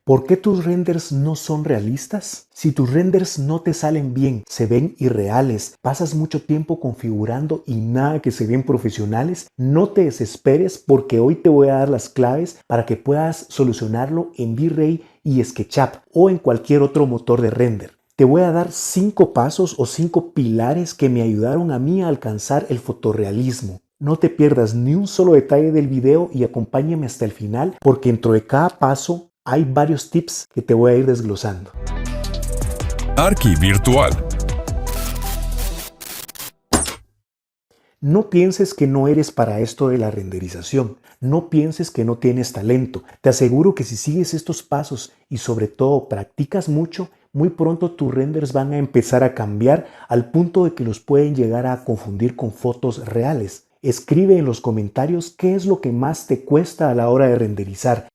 ¿Por qué tus renders no son realistas? Si tus renders no te salen bien, se ven irreales, pasas mucho tiempo configurando y nada que se ven profesionales, no te desesperes porque hoy te voy a dar las claves para que puedas solucionarlo en V-Ray y SketchUp o en cualquier otro motor de render. Te voy a dar 5 pasos o 5 pilares que me ayudaron a mí a alcanzar el fotorrealismo. No te pierdas ni un solo detalle del video y acompáñame hasta el final porque dentro de cada paso hay varios tips que te voy a ir desglosando. Arqui Virtual. No pienses que no eres para esto de la renderización. No pienses que no tienes talento. Te aseguro que si sigues estos pasos y sobre todo practicas mucho, muy pronto tus renders van a empezar a cambiar al punto de que los pueden llegar a confundir con fotos reales. Escribe en los comentarios qué es lo que más te cuesta a la hora de renderizar.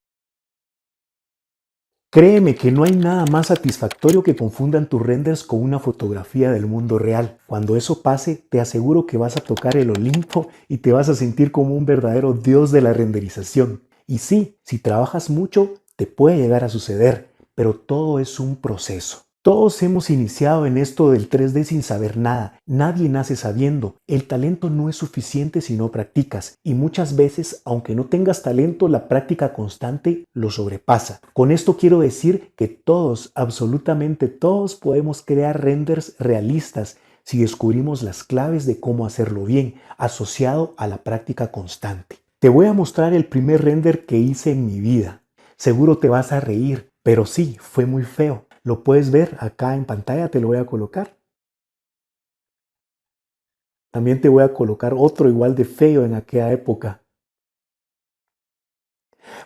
Créeme que no hay nada más satisfactorio que confundan tus renders con una fotografía del mundo real. Cuando eso pase, te aseguro que vas a tocar el Olimpo y te vas a sentir como un verdadero dios de la renderización. Y sí, si trabajas mucho, te puede llegar a suceder, pero todo es un proceso. Todos hemos iniciado en esto del 3D sin saber nada. Nadie nace sabiendo. El talento no es suficiente si no practicas. Y muchas veces, aunque no tengas talento, la práctica constante lo sobrepasa. Con esto quiero decir que todos, absolutamente todos, podemos crear renders realistas si descubrimos las claves de cómo hacerlo bien, asociado a la práctica constante. Te voy a mostrar el primer render que hice en mi vida. Seguro te vas a reír, pero sí, fue muy feo. Lo puedes ver acá en pantalla, te lo voy a colocar. También te voy a colocar otro igual de feo en aquella época.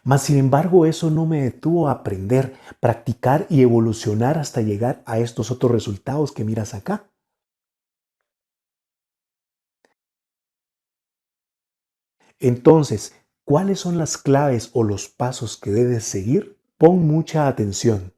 Mas sin embargo, eso no me detuvo a aprender, practicar y evolucionar hasta llegar a estos otros resultados que miras acá. Entonces, ¿cuáles son las claves o los pasos que debes seguir? Pon mucha atención.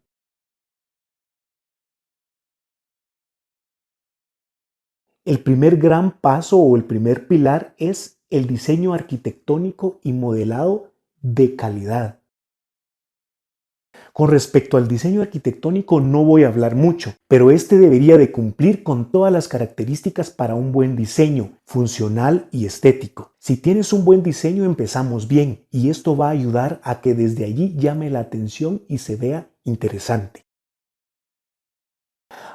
El primer gran paso o el primer pilar es el diseño arquitectónico y modelado de calidad. Con respecto al diseño arquitectónico no voy a hablar mucho, pero este debería de cumplir con todas las características para un buen diseño, funcional y estético. Si tienes un buen diseño empezamos bien y esto va a ayudar a que desde allí llame la atención y se vea interesante.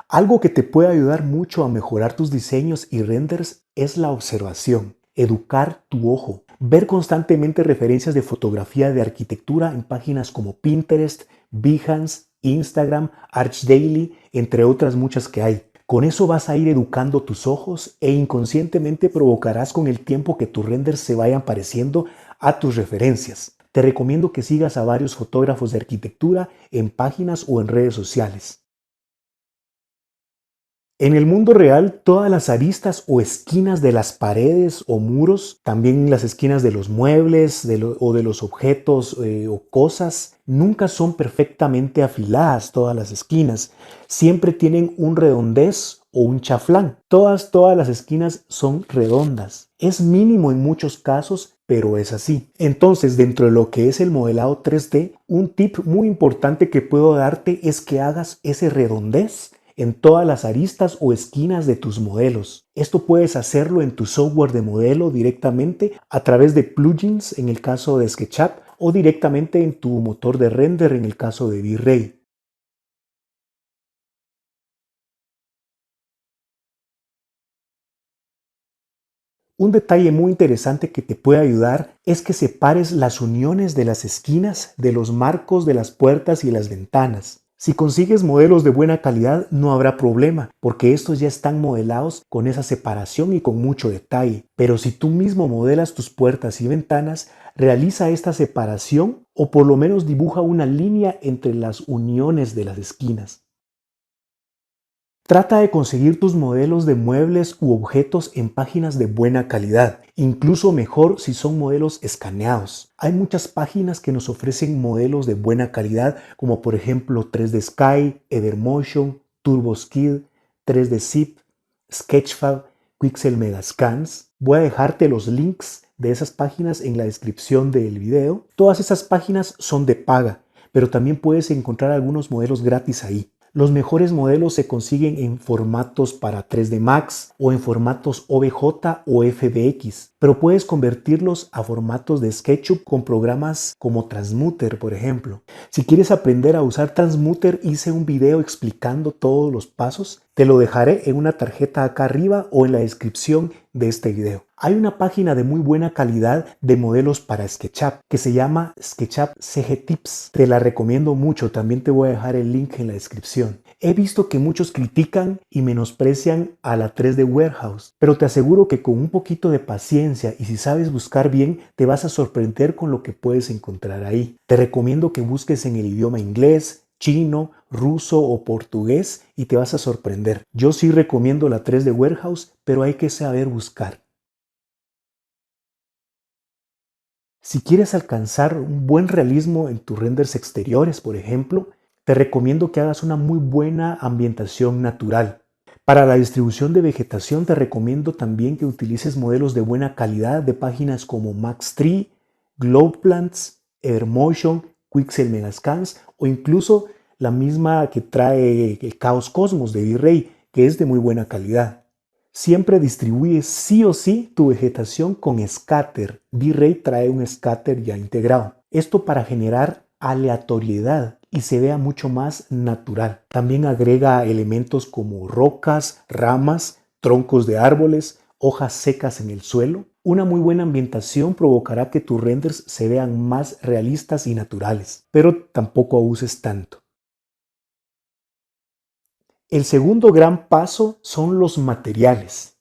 Algo que te puede ayudar mucho a mejorar tus diseños y renders es la observación. Educar tu ojo. Ver constantemente referencias de fotografía de arquitectura en páginas como Pinterest, Behance, Instagram, ArchDaily, entre otras muchas que hay. Con eso vas a ir educando tus ojos e inconscientemente provocarás con el tiempo que tus renders se vayan pareciendo a tus referencias. Te recomiendo que sigas a varios fotógrafos de arquitectura en páginas o en redes sociales. En el mundo real, todas las aristas o esquinas de las paredes o muros, también las esquinas de los muebles o de los objetos o cosas, nunca son perfectamente afiladas todas las esquinas. Siempre tienen un redondez o un chaflán. Todas las esquinas son redondas. Es mínimo en muchos casos, pero es así. Entonces, dentro de lo que es el modelado 3D, un tip muy importante que puedo darte es que hagas ese redondez en todas las aristas o esquinas de tus modelos. Esto puedes hacerlo en tu software de modelo directamente a través de plugins en el caso de SketchUp o directamente en tu motor de render en el caso de V-Ray. Un detalle muy interesante que te puede ayudar es que separes las uniones de las esquinas de los marcos de las puertas y las ventanas. Si consigues modelos de buena calidad no habrá problema, porque estos ya están modelados con esa separación y con mucho detalle. Pero si tú mismo modelas tus puertas y ventanas, realiza esta separación o por lo menos dibuja una línea entre las uniones de las esquinas. Trata de conseguir tus modelos de muebles u objetos en páginas de buena calidad, incluso mejor si son modelos escaneados. Hay muchas páginas que nos ofrecen modelos de buena calidad, como por ejemplo 3D Sky, Evermotion, TurboSkid, 3D Zip, Sketchfab, Quixel Megascans. Voy a dejarte los links de esas páginas en la descripción del video. Todas esas páginas son de paga, pero también puedes encontrar algunos modelos gratis ahí. Los mejores modelos se consiguen en formatos para 3D Max o en formatos OBJ o FBX, pero puedes convertirlos a formatos de SketchUp con programas como Transmuter, por ejemplo. Si quieres aprender a usar Transmuter, hice un video explicando todos los pasos. Te lo dejaré en una tarjeta acá arriba o en la descripción de este video. Hay una página de muy buena calidad de modelos para SketchUp que se llama SketchUp CG Tips. Te la recomiendo mucho, también te voy a dejar el link en la descripción. He visto que muchos critican y menosprecian a la 3D Warehouse, pero te aseguro que con un poquito de paciencia y si sabes buscar bien, te vas a sorprender con lo que puedes encontrar ahí. Te recomiendo que busques en el idioma inglés, chino, ruso o portugués y te vas a sorprender. Yo sí recomiendo la 3D Warehouse, pero hay que saber buscar. Si quieres alcanzar un buen realismo en tus renders exteriores, por ejemplo, te recomiendo que hagas una muy buena ambientación natural. Para la distribución de vegetación te recomiendo también que utilices modelos de buena calidad de páginas como Max3, Glowplants, Airmotion, Quixel Megascans o incluso la misma que trae el Chaos Cosmos de V-Ray, que es de muy buena calidad. Siempre distribuye sí o sí tu vegetación con scatter. V-Ray trae un scatter ya integrado. Esto para generar aleatoriedad y se vea mucho más natural. También agrega elementos como rocas, ramas, troncos de árboles, hojas secas en el suelo. Una muy buena ambientación provocará que tus renders se vean más realistas y naturales, pero tampoco abuses tanto. El segundo gran paso son los materiales.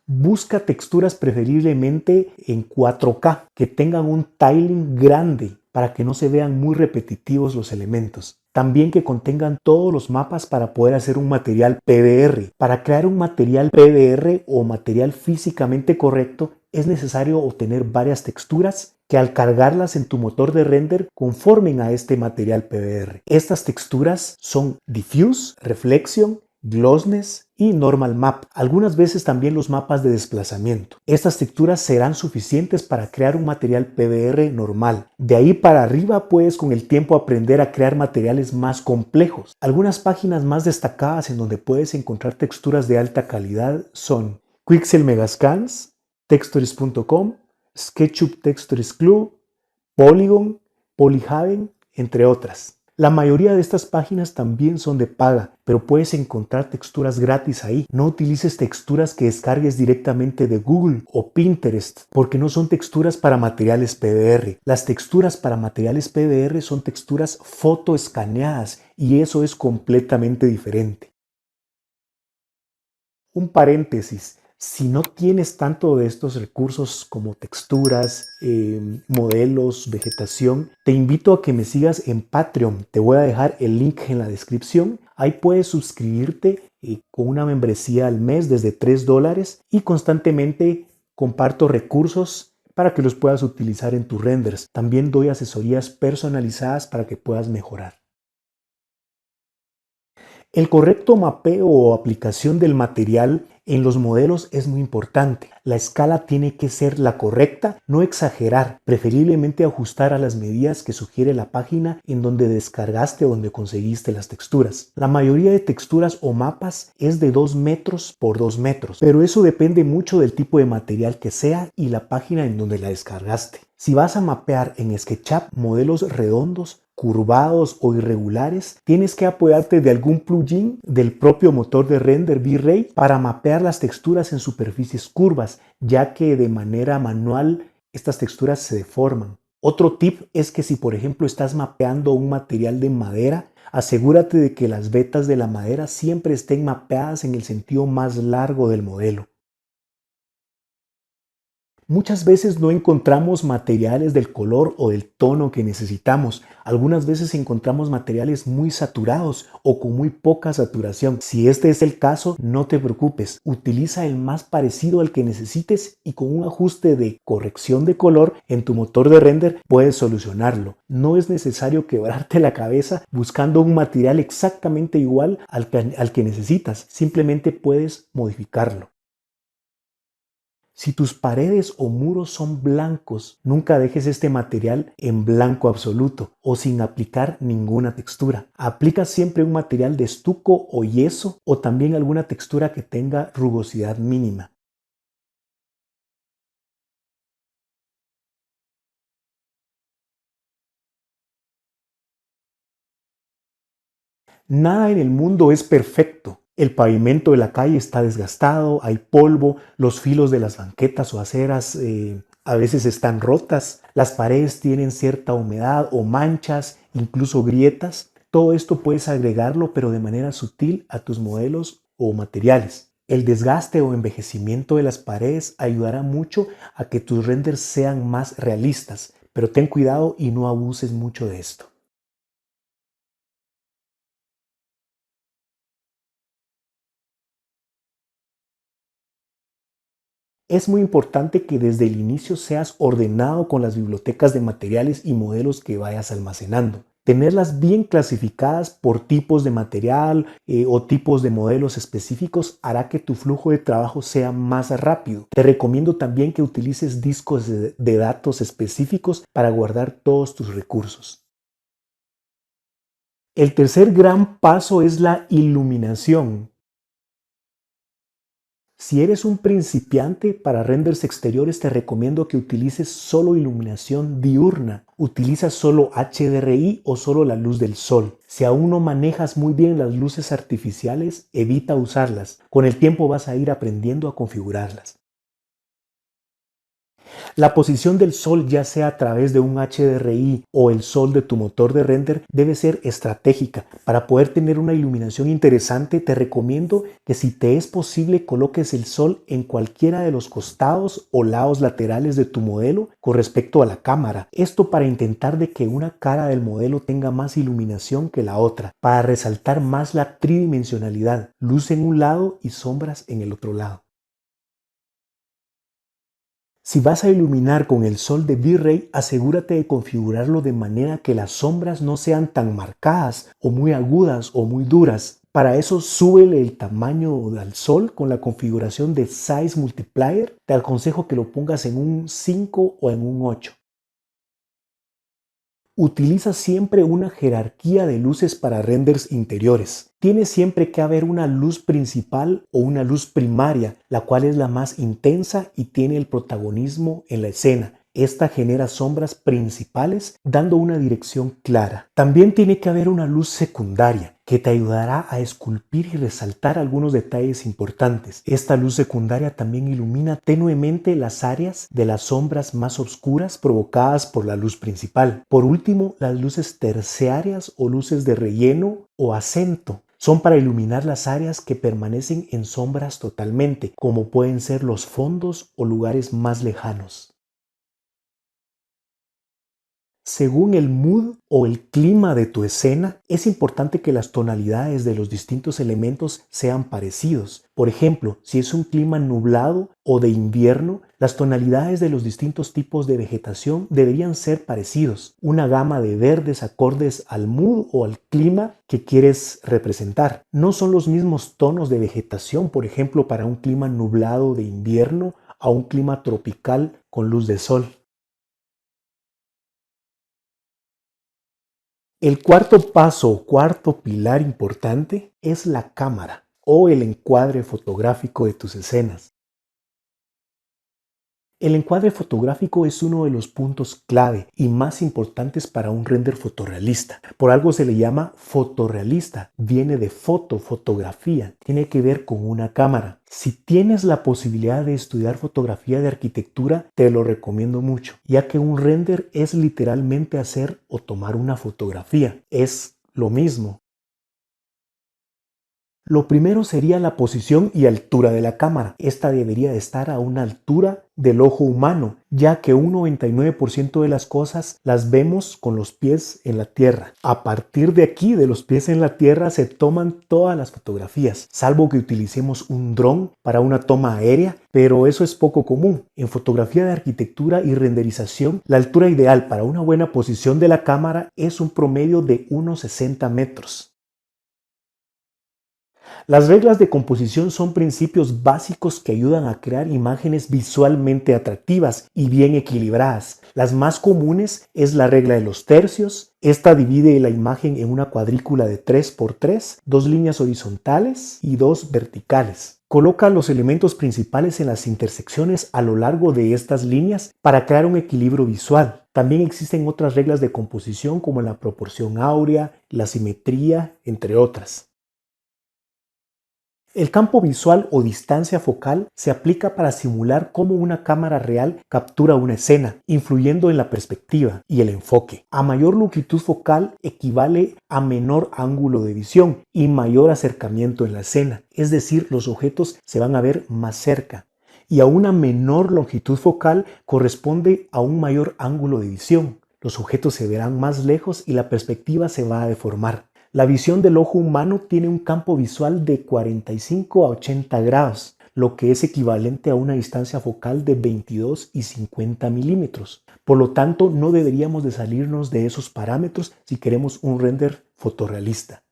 Busca texturas preferiblemente en 4K, que tengan un tiling grande para que no se vean muy repetitivos los elementos. También que contengan todos los mapas para poder hacer un material PBR. Para crear un material PBR o material físicamente correcto es necesario obtener varias texturas que al cargarlas en tu motor de render conformen a este material PBR. Estas texturas son Diffuse, Reflection, Glossness y Normal Map. Algunas veces también los mapas de desplazamiento. Estas texturas serán suficientes para crear un material PBR normal. De ahí para arriba puedes con el tiempo aprender a crear materiales más complejos. Algunas páginas más destacadas en donde puedes encontrar texturas de alta calidad son Quixel Megascans, Textures.com, SketchUp Textures Club, Polygon, Polyhaven, entre otras. La mayoría de estas páginas también son de paga, pero puedes encontrar texturas gratis ahí. No utilices texturas que descargues directamente de Google o Pinterest, porque no son texturas para materiales PBR. Las texturas para materiales PBR son texturas fotoescaneadas y eso es completamente diferente. Un paréntesis. Si no tienes tanto de estos recursos como texturas, modelos, vegetación, te invito a que me sigas en Patreon. Te voy a dejar el link en la descripción. Ahí puedes suscribirte con una membresía al mes desde $3 y constantemente comparto recursos para que los puedas utilizar en tus renders. También doy asesorías personalizadas para que puedas mejorar. El correcto mapeo o aplicación del material en los modelos es muy importante. La escala tiene que ser la correcta, no exagerar, preferiblemente ajustar a las medidas que sugiere la página en donde descargaste o donde conseguiste las texturas. La mayoría de texturas o mapas es de 2 metros por 2 metros, pero eso depende mucho del tipo de material que sea y la página en donde la descargaste. Si vas a mapear en SketchUp modelos redondos, curvados o irregulares, tienes que apoyarte de algún plugin del propio motor de render V-Ray para mapear las texturas en superficies curvas, ya que de manera manual estas texturas se deforman. Otro tip es que si por ejemplo estás mapeando un material de madera, asegúrate de que las vetas de la madera siempre estén mapeadas en el sentido más largo del modelo. Muchas veces no encontramos materiales del color o del tono que necesitamos. Algunas veces encontramos materiales muy saturados o con muy poca saturación. Si este es el caso, no te preocupes. Utiliza el más parecido al que necesites y con un ajuste de corrección de color en tu motor de render puedes solucionarlo. No es necesario quebrarte la cabeza buscando un material exactamente igual al que necesitas. Simplemente puedes modificarlo. Si tus paredes o muros son blancos, nunca dejes este material en blanco absoluto o sin aplicar ninguna textura. Aplica siempre un material de estuco o yeso o también alguna textura que tenga rugosidad mínima. Nada en el mundo es perfecto. El pavimento de la calle está desgastado, hay polvo, los filos de las banquetas o aceras a veces están rotas, las paredes tienen cierta humedad o manchas, incluso grietas. Todo esto puedes agregarlo, pero de manera sutil, a tus modelos o materiales. El desgaste o envejecimiento de las paredes ayudará mucho a que tus renders sean más realistas, pero ten cuidado y no abuses mucho de esto. Es muy importante que desde el inicio seas ordenado con las bibliotecas de materiales y modelos que vayas almacenando. Tenerlas bien clasificadas por tipos de material o tipos de modelos específicos hará que tu flujo de trabajo sea más rápido. Te recomiendo también que utilices discos de datos específicos para guardar todos tus recursos. El tercer gran paso es la iluminación. Si eres un principiante para renders exteriores, te recomiendo que utilices solo iluminación diurna. Utiliza solo HDRI o solo la luz del sol. Si aún no manejas muy bien las luces artificiales, evita usarlas. Con el tiempo vas a ir aprendiendo a configurarlas. La posición del sol, ya sea a través de un HDRI o el sol de tu motor de render, debe ser estratégica. Para poder tener una iluminación interesante, te recomiendo que si te es posible coloques el sol en cualquiera de los costados o lados laterales de tu modelo con respecto a la cámara. Esto para intentar de que una cara del modelo tenga más iluminación que la otra, para resaltar más la tridimensionalidad, luz en un lado y sombras en el otro lado. Si vas a iluminar con el sol de V-Ray, asegúrate de configurarlo de manera que las sombras no sean tan marcadas o muy agudas o muy duras. Para eso, súbele el tamaño al sol con la configuración de Size Multiplier. Te aconsejo que lo pongas en un 5 o en un 8. Utiliza siempre una jerarquía de luces para renders interiores. Tiene siempre que haber una luz principal o una luz primaria, la cual es la más intensa y tiene el protagonismo en la escena. Esta genera sombras principales dando una dirección clara. También tiene que haber una luz secundaria que te ayudará a esculpir y resaltar algunos detalles importantes. Esta luz secundaria también ilumina tenuemente las áreas de las sombras más oscuras provocadas por la luz principal. Por último, las luces terciarias o luces de relleno o acento son para iluminar las áreas que permanecen en sombras totalmente, como pueden ser los fondos o lugares más lejanos. Según el mood o el clima de tu escena, es importante que las tonalidades de los distintos elementos sean parecidos. Por ejemplo, si es un clima nublado o de invierno, las tonalidades de los distintos tipos de vegetación deberían ser parecidos. Una gama de verdes acordes al mood o al clima que quieres representar. No son los mismos tonos de vegetación, por ejemplo, para un clima nublado de invierno a un clima tropical con luz de sol. El cuarto paso o cuarto pilar importante es la cámara o el encuadre fotográfico de tus escenas. El encuadre fotográfico es uno de los puntos clave y más importantes para un render fotorrealista. Por algo se le llama fotorrealista. Viene de foto, fotografía. Tiene que ver con una cámara. Si tienes la posibilidad de estudiar fotografía de arquitectura, te lo recomiendo mucho, ya que un render es literalmente hacer o tomar una fotografía. Es lo mismo. Lo primero sería la posición y altura de la cámara. Esta debería de estar a una altura del ojo humano, ya que un 99% de las cosas las vemos con los pies en la tierra. A partir de aquí, de los pies en la tierra, se toman todas las fotografías, salvo que utilicemos un dron para una toma aérea, pero eso es poco común. En fotografía de arquitectura y renderización, la altura ideal para una buena posición de la cámara es un promedio de unos 60 metros. Las reglas de composición son principios básicos que ayudan a crear imágenes visualmente atractivas y bien equilibradas. Las más comunes es la regla de los tercios. Esta divide la imagen en una cuadrícula de 3x3, 2 líneas horizontales y 2 verticales. Coloca los elementos principales en las intersecciones a lo largo de estas líneas para crear un equilibrio visual. También existen otras reglas de composición como la proporción áurea, la simetría, entre otras. El campo visual o distancia focal se aplica para simular cómo una cámara real captura una escena, influyendo en la perspectiva y el enfoque. A mayor longitud focal equivale a menor ángulo de visión y mayor acercamiento en la escena, es decir, los objetos se van a ver más cerca. Y a una menor longitud focal corresponde a un mayor ángulo de visión. Los objetos se verán más lejos y la perspectiva se va a deformar. La visión del ojo humano tiene un campo visual de 45 a 80 grados, lo que es equivalente a una distancia focal de 22 y 50 milímetros. Por lo tanto, no deberíamos de salirnos de esos parámetros si queremos un render fotorrealista.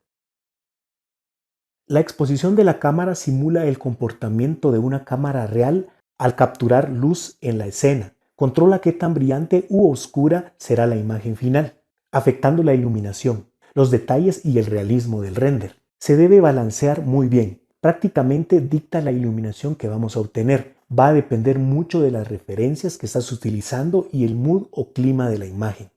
La exposición de la cámara simula el comportamiento de una cámara real al capturar luz en la escena. Controla qué tan brillante u oscura será la imagen final, afectando la iluminación, los detalles y el realismo del render. Se debe balancear muy bien. Prácticamente dicta la iluminación que vamos a obtener. Va a depender mucho de las referencias que estás utilizando y el mood o clima de la imagen.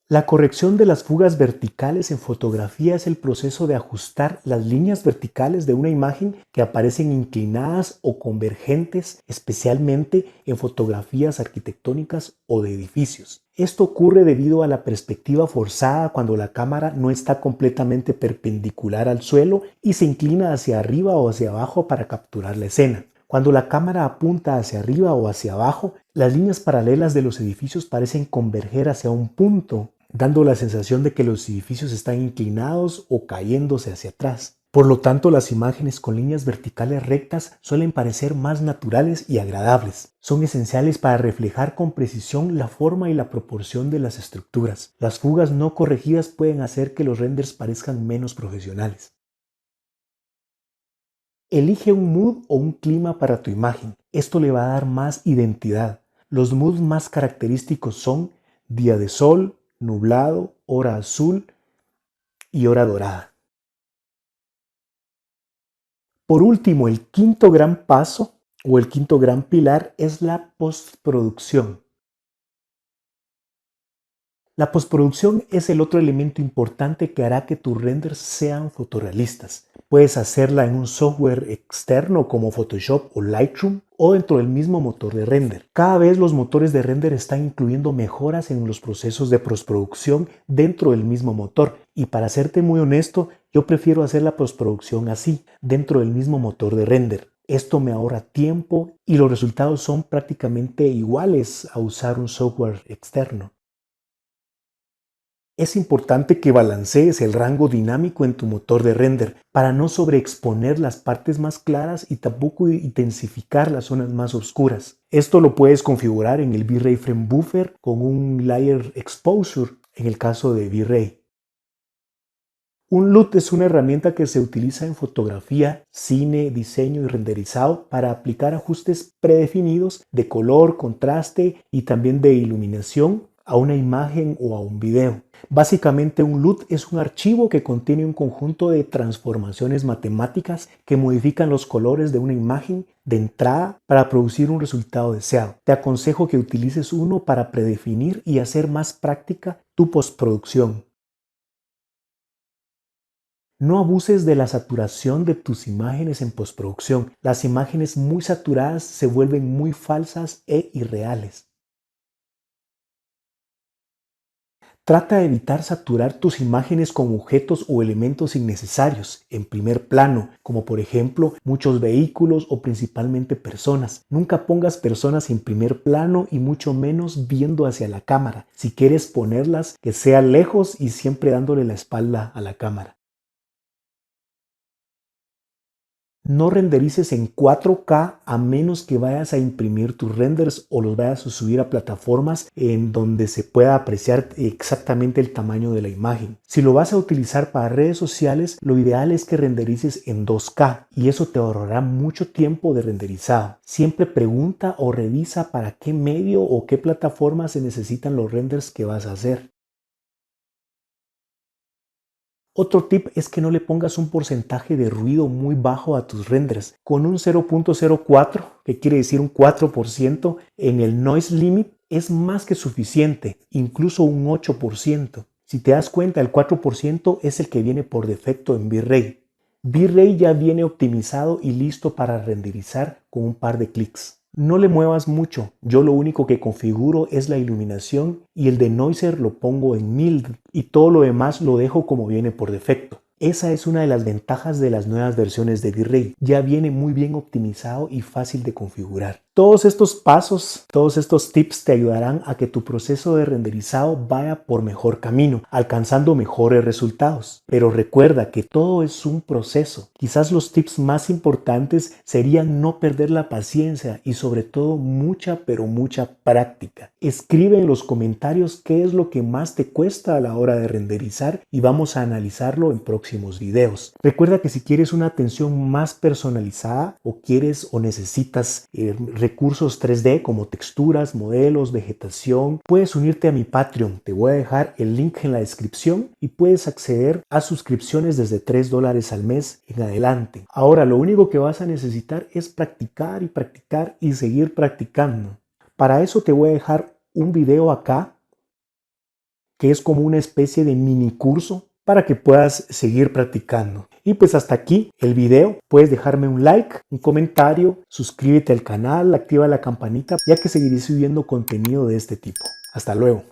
La corrección de las fugas verticales en fotografía es el proceso de ajustar las líneas verticales de una imagen que aparecen inclinadas o convergentes, especialmente en fotografías arquitectónicas o de edificios. Esto ocurre debido a la perspectiva forzada cuando la cámara no está completamente perpendicular al suelo y se inclina hacia arriba o hacia abajo para capturar la escena. Cuando la cámara apunta hacia arriba o hacia abajo, las líneas paralelas de los edificios parecen converger hacia un punto, dando la sensación de que los edificios están inclinados o cayéndose hacia atrás. Por lo tanto, las imágenes con líneas verticales rectas suelen parecer más naturales y agradables. Son esenciales para reflejar con precisión la forma y la proporción de las estructuras. Las fugas no corregidas pueden hacer que los renders parezcan menos profesionales. Elige un mood o un clima para tu imagen. Esto le va a dar más identidad. Los moods más característicos son día de sol, nublado, hora azul y hora dorada. Por último, el quinto gran paso o el quinto gran pilar es la postproducción. La postproducción es el otro elemento importante que hará que tus renders sean fotorrealistas. Puedes hacerla en un software externo como Photoshop o Lightroom o dentro del mismo motor de render. Cada vez los motores de render están incluyendo mejoras en los procesos de postproducción dentro del mismo motor. Y para serte muy honesto, yo prefiero hacer la postproducción así, dentro del mismo motor de render. Esto me ahorra tiempo y los resultados son prácticamente iguales a usar un software externo. Es importante que balancees el rango dinámico en tu motor de render para no sobreexponer las partes más claras y tampoco intensificar las zonas más oscuras. Esto lo puedes configurar en el V-Ray Frame Buffer con un Layer Exposure en el caso de V-Ray. Un LUT es una herramienta que se utiliza en fotografía, cine, diseño y renderizado para aplicar ajustes predefinidos de color, contraste y también de iluminación a una imagen o a un video. Básicamente un LUT es un archivo que contiene un conjunto de transformaciones matemáticas que modifican los colores de una imagen de entrada para producir un resultado deseado. Te aconsejo que utilices uno para predefinir y hacer más práctica tu postproducción. No abuses de la saturación de tus imágenes en postproducción. Las imágenes muy saturadas se vuelven muy falsas e irreales. Trata de evitar saturar tus imágenes con objetos o elementos innecesarios en primer plano, como por ejemplo muchos vehículos o principalmente personas. Nunca pongas personas en primer plano y mucho menos viendo hacia la cámara. Si quieres ponerlas, que sea lejos y siempre dándole la espalda a la cámara. No renderices en 4K a menos que vayas a imprimir tus renders o los vayas a subir a plataformas en donde se pueda apreciar exactamente el tamaño de la imagen. Si lo vas a utilizar para redes sociales, lo ideal es que renderices en 2K y eso te ahorrará mucho tiempo de renderizado. Siempre pregunta o revisa para qué medio o qué plataforma se necesitan los renders que vas a hacer. Otro tip es que no le pongas un porcentaje de ruido muy bajo a tus renders. Con un 0.04, que quiere decir un 4%, en el noise limit es más que suficiente, incluso un 8%. Si te das cuenta, el 4% es el que viene por defecto en V-Ray. V-Ray ya viene optimizado y listo para renderizar con un par de clics. No le muevas mucho, yo lo único que configuro es la iluminación y el denoiser lo pongo en 1000 y todo lo demás lo dejo como viene por defecto. Esa es una de las ventajas de las nuevas versiones de V-Ray, ya viene muy bien optimizado y fácil de configurar. Todos estos pasos, todos estos tips te ayudarán a que tu proceso de renderizado vaya por mejor camino, alcanzando mejores resultados. Pero recuerda que todo es un proceso. Quizás los tips más importantes serían no perder la paciencia y sobre todo mucha práctica. Escribe en los comentarios qué es lo que más te cuesta a la hora de renderizar y vamos a analizarlo en próximos videos. Recuerda que si quieres una atención más personalizada o quieres o necesitas recursos 3D como texturas, modelos, vegetación, puedes unirte a mi Patreon. Te voy a dejar el link en la descripción y puedes acceder a suscripciones desde $3 al mes en adelante. Ahora lo único que vas a necesitar es practicar y seguir practicando. Para eso te voy a dejar un video acá que es como una especie de mini curso para que puedas seguir practicando. Y pues hasta aquí el video. Puedes dejarme un like, un comentario, suscríbete al canal, activa la campanita, ya que seguiré subiendo contenido de este tipo. Hasta luego.